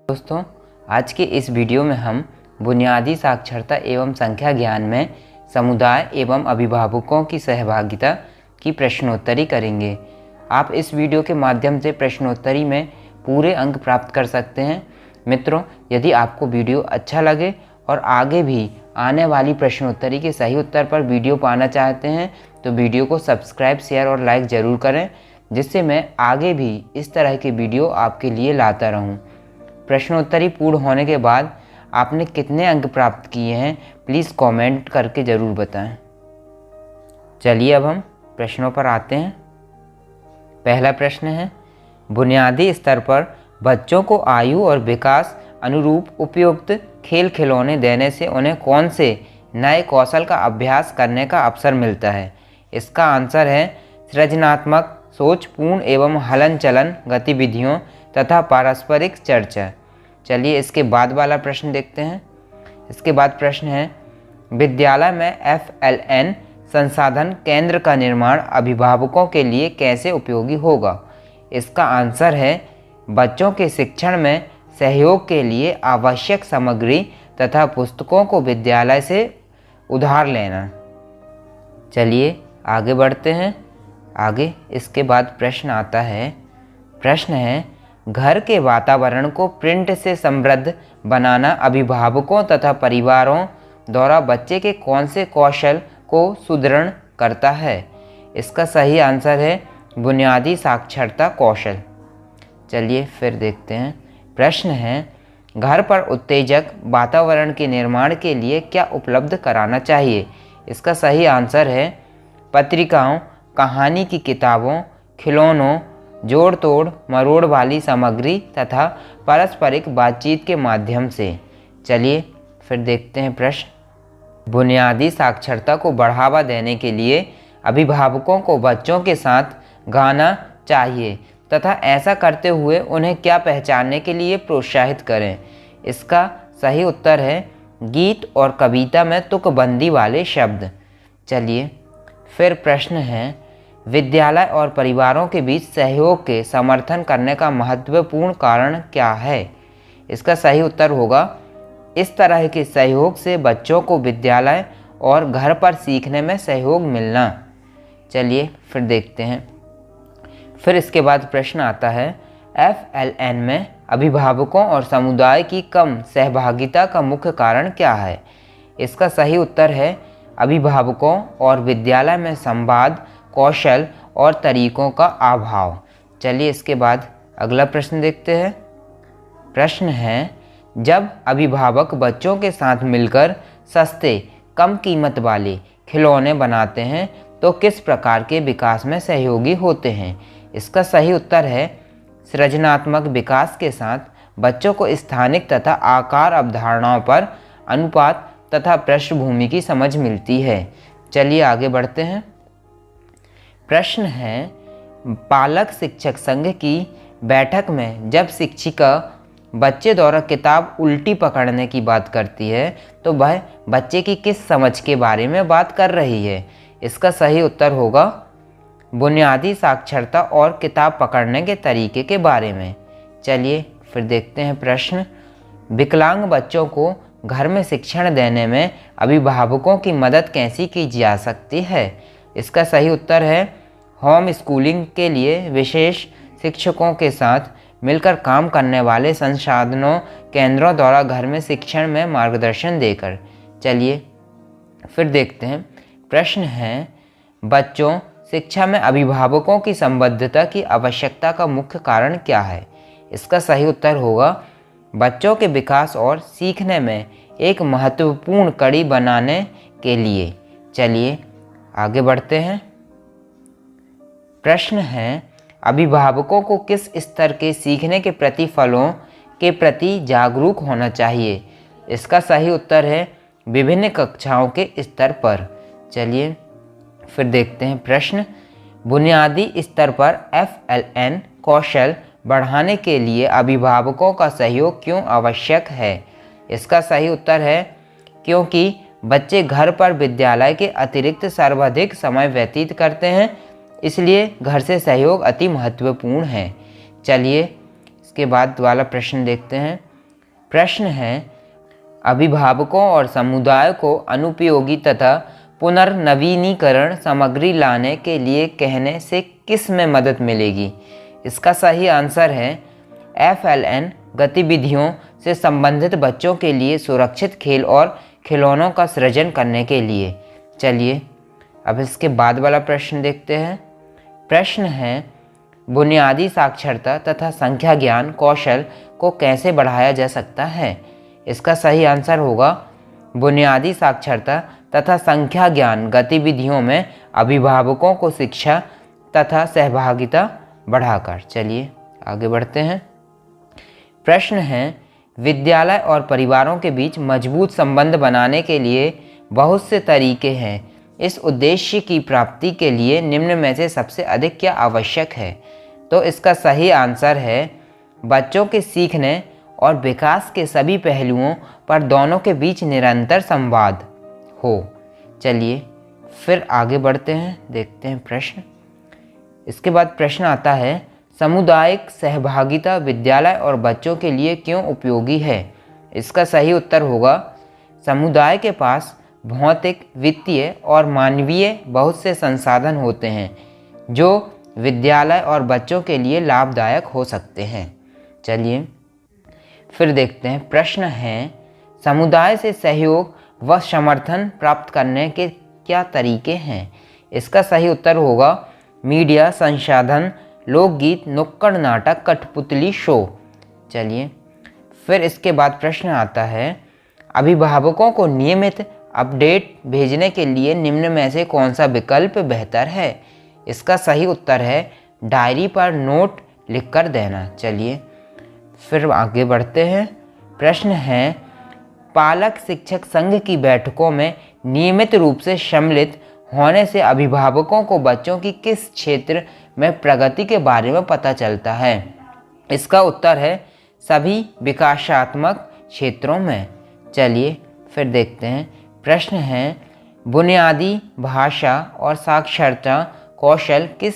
दोस्तों, आज के इस वीडियो में हम बुनियादी साक्षरता एवं संख्या ज्ञान में समुदाय एवं अभिभावकों की सहभागिता की प्रश्नोत्तरी करेंगे। आप इस वीडियो के माध्यम से प्रश्नोत्तरी में पूरे अंक प्राप्त कर सकते हैं। मित्रों, यदि आपको वीडियो अच्छा लगे और आगे भी आने वाली प्रश्नोत्तरी के सही उत्तर पर वीडियो पाना चाहते हैं तो वीडियो को सब्सक्राइब, शेयर और लाइक ज़रूर करें, जिससे मैं आगे भी इस तरह के वीडियो आपके लिए लाता रहूं। प्रश्नोत्तरी पूर्ण होने के बाद आपने कितने अंक प्राप्त किए हैं प्लीज़ कमेंट करके ज़रूर बताएं। चलिए अब हम प्रश्नों पर आते हैं। पहला प्रश्न है, बुनियादी स्तर पर बच्चों को आयु और विकास अनुरूप उपयुक्त खेल खिलौने देने से उन्हें कौन से नए कौशल का अभ्यास करने का अवसर मिलता है? इसका आंसर है सृजनात्मक सोच, पूर्ण एवं हलन चलन गतिविधियों तथा पारस्परिक चर्चा। चलिए इसके बाद वाला प्रश्न देखते हैं। इसके बाद प्रश्न है, विद्यालय में FLN संसाधन केंद्र का निर्माण अभिभावकों के लिए कैसे उपयोगी होगा? इसका आंसर है बच्चों के शिक्षण में सहयोग के लिए आवश्यक सामग्री तथा पुस्तकों को विद्यालय से उधार लेना। चलिए आगे बढ़ते हैं। आगे इसके बाद प्रश्न आता है। प्रश्न है, घर के वातावरण को प्रिंट से समृद्ध बनाना अभिभावकों तथा परिवारों द्वारा बच्चे के कौन से कौशल को सुदृढ़ करता है? इसका सही आंसर है बुनियादी साक्षरता कौशल। चलिए फिर देखते हैं। प्रश्न है, घर पर उत्तेजक वातावरण के निर्माण के लिए क्या उपलब्ध कराना चाहिए? इसका सही आंसर है पत्रिकाओं, कहानी की किताबों, खिलौनों, जोड़ तोड़ मरोड़ वाली सामग्री तथा पारस्परिक बातचीत के माध्यम से। चलिए फिर देखते हैं प्रश्न, बुनियादी साक्षरता को बढ़ावा देने के लिए अभिभावकों को बच्चों के साथ गाना चाहिए तथा ऐसा करते हुए उन्हें क्या पहचानने के लिए प्रोत्साहित करें? इसका सही उत्तर है गीत और कविता में तुकबंदी वाले शब्द। चलिए फिर प्रश्न है, विद्यालय और परिवारों के बीच सहयोग के समर्थन करने का महत्वपूर्ण कारण क्या है? इसका सही उत्तर होगा इस तरह के सहयोग से बच्चों को विद्यालय और घर पर सीखने में सहयोग मिलना। चलिए फिर देखते हैं। फिर इसके बाद प्रश्न आता है, FLN में अभिभावकों और समुदाय की कम सहभागिता का मुख्य कारण क्या है? इसका सही उत्तर है अभिभावकों और विद्यालय में संवाद, कौशल और तरीकों का अभाव। चलिए इसके बाद अगला प्रश्न देखते हैं। प्रश्न है, जब अभिभावक बच्चों के साथ मिलकर सस्ते, कम कीमत वाले खिलौने बनाते हैं तो किस प्रकार के विकास में सहयोगी होते हैं? इसका सही उत्तर है सृजनात्मक विकास के साथ बच्चों को स्थानिक तथा आकार अवधारणाओं पर अनुपात तथा पृष्ठभूमि की समझ मिलती है। चलिए आगे बढ़ते हैं। प्रश्न है, पालक शिक्षक संघ की बैठक में जब शिक्षिका बच्चे द्वारा किताब उल्टी पकड़ने की बात करती है तो वह बच्चे की किस समझ के बारे में बात कर रही है? इसका सही उत्तर होगा बुनियादी साक्षरता और किताब पकड़ने के तरीके के बारे में। चलिए फिर देखते हैं प्रश्न, विकलांग बच्चों को घर में शिक्षण देने में अभिभावकों की मदद कैसी की जा सकती है? इसका सही उत्तर है होम स्कूलिंग के लिए विशेष शिक्षकों के साथ मिलकर काम करने वाले संसाधनों केंद्रों द्वारा घर में शिक्षण में मार्गदर्शन देकर। चलिए फिर देखते हैं। प्रश्न है, बच्चों शिक्षा में अभिभावकों की संबद्धता की आवश्यकता का मुख्य कारण क्या है? इसका सही उत्तर होगा बच्चों के विकास और सीखने में एक महत्वपूर्ण कड़ी बनाने के लिए। चलिए आगे बढ़ते हैं। प्रश्न है, अभिभावकों को किस स्तर के सीखने के प्रतिफलों के प्रति जागरूक होना चाहिए? इसका सही उत्तर है विभिन्न कक्षाओं के स्तर पर। चलिए फिर देखते हैं प्रश्न, बुनियादी स्तर पर FLN कौशल बढ़ाने के लिए अभिभावकों का सहयोग क्यों आवश्यक है? इसका सही उत्तर है क्योंकि बच्चे घर पर विद्यालय के अतिरिक्त सर्वाधिक समय व्यतीत करते हैं, इसलिए घर से सहयोग अति महत्वपूर्ण है। चलिए इसके बाद वाला प्रश्न देखते हैं। प्रश्न है, अभिभावकों और समुदाय को अनुपयोगी तथा पुनर्नवीनीकरण सामग्री लाने के लिए कहने से किस में मदद मिलेगी? इसका सही आंसर है FLN गतिविधियों से संबंधित बच्चों के लिए सुरक्षित खेल और खिलौनों का सृजन करने के लिए। चलिए अब इसके बाद वाला प्रश्न देखते हैं। प्रश्न है, बुनियादी साक्षरता तथा संख्या ज्ञान कौशल को कैसे बढ़ाया जा सकता है? इसका सही आंसर होगा बुनियादी साक्षरता तथा संख्या ज्ञान गतिविधियों में अभिभावकों को शिक्षा तथा सहभागिता बढ़ाकर। चलिए आगे बढ़ते हैं। प्रश्न है, विद्यालय और परिवारों के बीच मजबूत संबंध बनाने के लिए बहुत से तरीके हैं। इस उद्देश्य की प्राप्ति के लिए निम्न में से सबसे अधिक क्या आवश्यक है? तो इसका सही आंसर है बच्चों के सीखने और विकास के सभी पहलुओं पर दोनों के बीच निरंतर संवाद हो। चलिए फिर आगे बढ़ते हैं, देखते हैं प्रश्न। इसके बाद प्रश्न आता है, सामुदायिक सहभागिता विद्यालय और बच्चों के लिए क्यों उपयोगी है? इसका सही उत्तर होगा समुदाय के पास भौतिक, वित्तीय और मानवीय बहुत से संसाधन होते हैं जो विद्यालय और बच्चों के लिए लाभदायक हो सकते हैं। चलिए फिर देखते हैं। प्रश्न है, समुदाय से सहयोग व समर्थन प्राप्त करने के क्या तरीके हैं? इसका सही उत्तर होगा मीडिया संसाधन, लोकगीत, नुक्कड़ नाटक, कठपुतली शो। चलिए फिर इसके बाद प्रश्न आता है, अभिभावकों को नियमित अपडेट भेजने के लिए निम्न में से कौन सा विकल्प बेहतर है? इसका सही उत्तर है डायरी पर नोट लिखकर देना। चलिए फिर आगे बढ़ते हैं। प्रश्न है, पालक शिक्षक संघ की बैठकों में नियमित रूप से सम्मिलित होने से अभिभावकों को बच्चों की किस क्षेत्र में प्रगति के बारे में पता चलता है? इसका उत्तर है सभी विकासात्मक क्षेत्रों में। चलिए फिर देखते हैं। प्रश्न है, बुनियादी भाषा और साक्षरता कौशल किस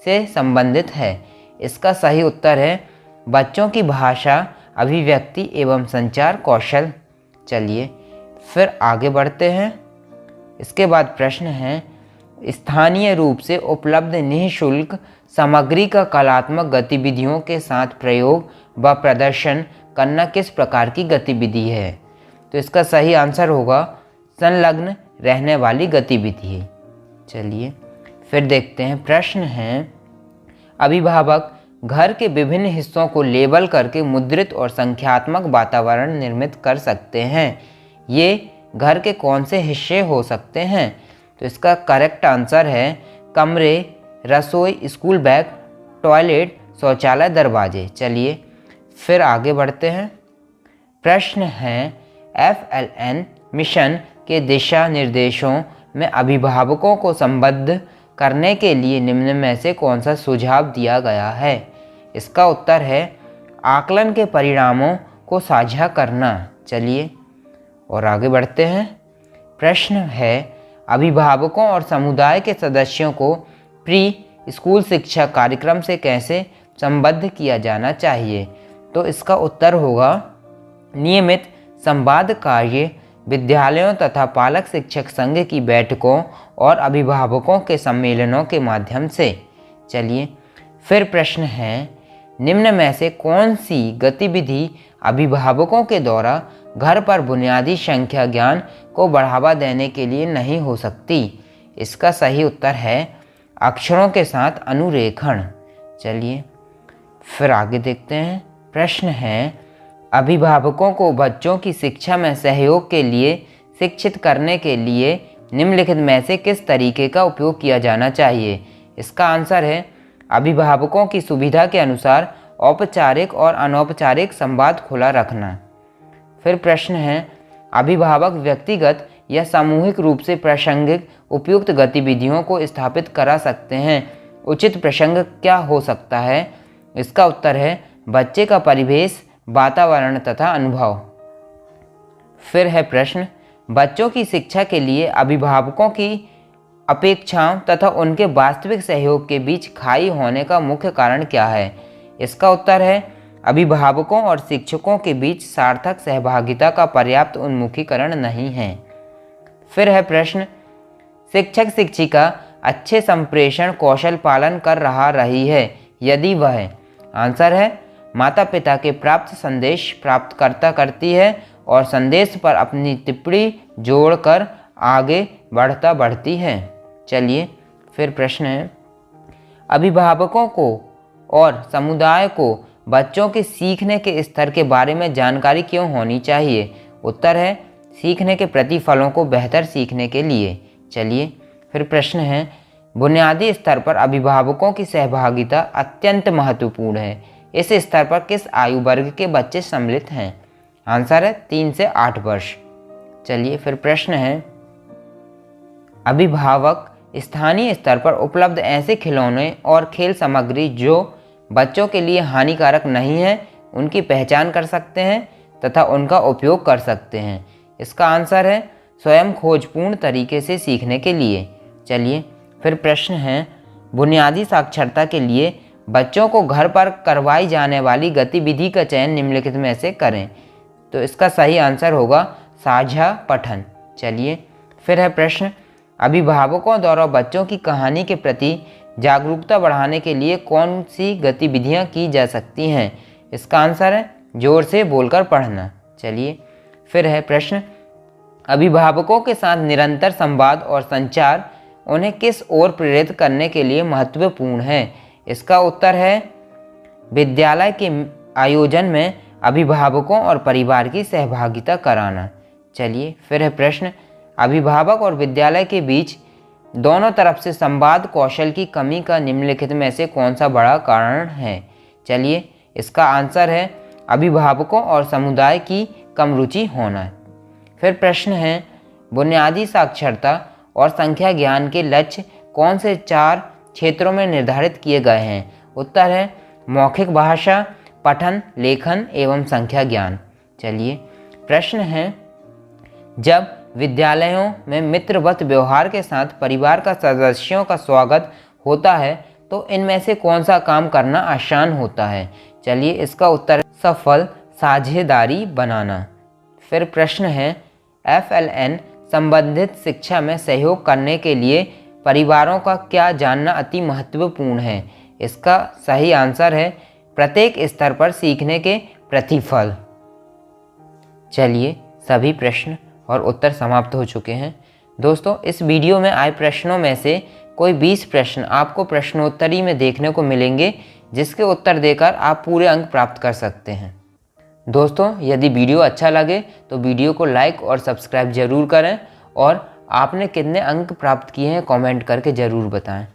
से संबंधित है? इसका सही उत्तर है बच्चों की भाषा, अभिव्यक्ति एवं संचार कौशल। चलिए फिर आगे बढ़ते हैं। इसके बाद प्रश्न है, स्थानीय रूप से उपलब्ध निःशुल्क सामग्री का कलात्मक गतिविधियों के साथ प्रयोग व प्रदर्शन करना किस प्रकार की गतिविधि है? तो इसका सही आंसर होगा संलग्न रहने वाली गतिविधि। चलिए फिर देखते हैं। प्रश्न है, अभिभावक घर के विभिन्न हिस्सों को लेबल करके मुद्रित और संख्यात्मक वातावरण निर्मित कर सकते हैं। ये घर के कौन से हिस्से हो सकते हैं? तो इसका करेक्ट आंसर है कमरे, रसोई, स्कूल बैग, टॉयलेट, शौचालय, दरवाजे। चलिए फिर आगे बढ़ते हैं। प्रश्न है, FLN मिशन के दिशा निर्देशों में अभिभावकों को संबद्ध करने के लिए निम्न में से कौन सा सुझाव दिया गया है? इसका उत्तर है आकलन के परिणामों को साझा करना। चलिए और आगे बढ़ते हैं। प्रश्न है, अभिभावकों और समुदाय के सदस्यों को प्री स्कूल शिक्षा कार्यक्रम से कैसे संबद्ध किया जाना चाहिए? तो इसका उत्तर होगा नियमित संवाद कार्य, विद्यालयों तथा पालक शिक्षक संघ की बैठकों और अभिभावकों के सम्मेलनों के माध्यम से। चलिए फिर प्रश्न है, निम्न में से कौन सी गतिविधि अभिभावकों के द्वारा घर पर बुनियादी संख्या ज्ञान को बढ़ावा देने के लिए नहीं हो सकती? इसका सही उत्तर है अक्षरों के साथ अनुरेखण। चलिए फिर आगे देखते हैं। प्रश्न है, अभिभावकों को बच्चों की शिक्षा में सहयोग के लिए शिक्षित करने के लिए निम्नलिखित में से किस तरीके का उपयोग किया जाना चाहिए? इसका आंसर है अभिभावकों की सुविधा के अनुसार औपचारिक और अनौपचारिक संवाद खुला रखना। फिर प्रश्न है, अभिभावक व्यक्तिगत या सामूहिक रूप से प्रासंगिक उपयुक्त गतिविधियों को स्थापित करा सकते हैं। उचित प्रसंग क्या हो सकता है? इसका उत्तर है बच्चे का परिवेश, वातावरण तथा अनुभव। फिर है प्रश्न, बच्चों की शिक्षा के लिए अभिभावकों की अपेक्षाओं तथा उनके वास्तविक सहयोग के बीच खाई होने का मुख्य कारण क्या है? इसका उत्तर है अभिभावकों और शिक्षकों के बीच सार्थक सहभागिता का पर्याप्त उन्मुखीकरण नहीं है। फिर है प्रश्न, शिक्षक शिक्षिका अच्छे संप्रेषण कौशल पालन कर रही है यदि वह। आंसर है माता पिता के प्राप्त संदेश प्राप्तकर्ता करती है और संदेश पर अपनी टिप्पणी जोड़कर आगे बढ़ती है। चलिए फिर प्रश्न है, अभिभावकों को और समुदाय को बच्चों के सीखने के स्तर के बारे में जानकारी क्यों होनी चाहिए? उत्तर है सीखने के प्रतिफलों को बेहतर सीखने के लिए। चलिए फिर प्रश्न है, बुनियादी स्तर पर अभिभावकों की सहभागिता अत्यंत महत्वपूर्ण है। इस स्तर पर किस आयु वर्ग के बच्चे सम्मिलित हैं? आंसर है 3 से 8 वर्ष। चलिए फिर प्रश्न है, अभिभावक स्थानीय स्तर पर उपलब्ध ऐसे खिलौने और खेल सामग्री जो बच्चों के लिए हानिकारक नहीं है उनकी पहचान कर सकते हैं तथा उनका उपयोग कर सकते हैं। इसका आंसर है स्वयं खोजपूर्ण तरीके से सीखने के लिए। चलिए फिर प्रश्न है, बुनियादी साक्षरता के लिए बच्चों को घर पर करवाई जाने वाली गतिविधि का चयन निम्नलिखित में से करें। तो इसका सही आंसर होगा साझा पठन। चलिए फिर है प्रश्न, अभिभावकों द्वारा बच्चों की कहानी के प्रति जागरूकता बढ़ाने के लिए कौन सी गतिविधियां की जा सकती हैं? इसका आंसर है जोर से बोलकर पढ़ना। चलिए फिर है प्रश्न, अभिभावकों के साथ निरंतर संवाद और संचार उन्हें किस ओर प्रेरित करने के लिए महत्वपूर्ण है? इसका उत्तर है विद्यालय के आयोजन में अभिभावकों और परिवार की सहभागिता कराना। चलिए फिर है प्रश्न, अभिभावक और विद्यालय के बीच दोनों तरफ से संवाद कौशल की कमी का निम्नलिखित में से कौन सा बड़ा कारण है? चलिए इसका आंसर है अभिभावकों और समुदाय की कम रुचि होना। फिर प्रश्न है, बुनियादी साक्षरता और संख्या ज्ञान के लक्ष्य कौन से 4 क्षेत्रों में निर्धारित किए गए हैं? उत्तर है मौखिक भाषा, पठन, लेखन एवं संख्या ज्ञान। चलिए प्रश्न है, जब विद्यालयों में मित्रवत व्यवहार के साथ परिवार का सदस्यों का स्वागत होता है तो इनमें से कौन सा काम करना आसान होता है? चलिए इसका उत्तर है सफल साझेदारी बनाना। फिर प्रश्न है, FLN संबंधित शिक्षा में सहयोग करने के लिए परिवारों का क्या जानना अति महत्वपूर्ण है? इसका सही आंसर है प्रत्येक स्तर पर सीखने के प्रतिफल। चलिए सभी प्रश्न और उत्तर समाप्त हो चुके हैं। दोस्तों इस वीडियो में आए प्रश्नों में से कोई 20 प्रश्न आपको प्रश्नोत्तरी में देखने को मिलेंगे जिसके उत्तर देकर आप पूरे अंक प्राप्त कर सकते हैं। दोस्तों यदि वीडियो अच्छा लगे तो वीडियो को लाइक और सब्सक्राइब जरूर करें और आपने कितने अंक प्राप्त किए हैं कमेंट करके ज़रूर बताएं।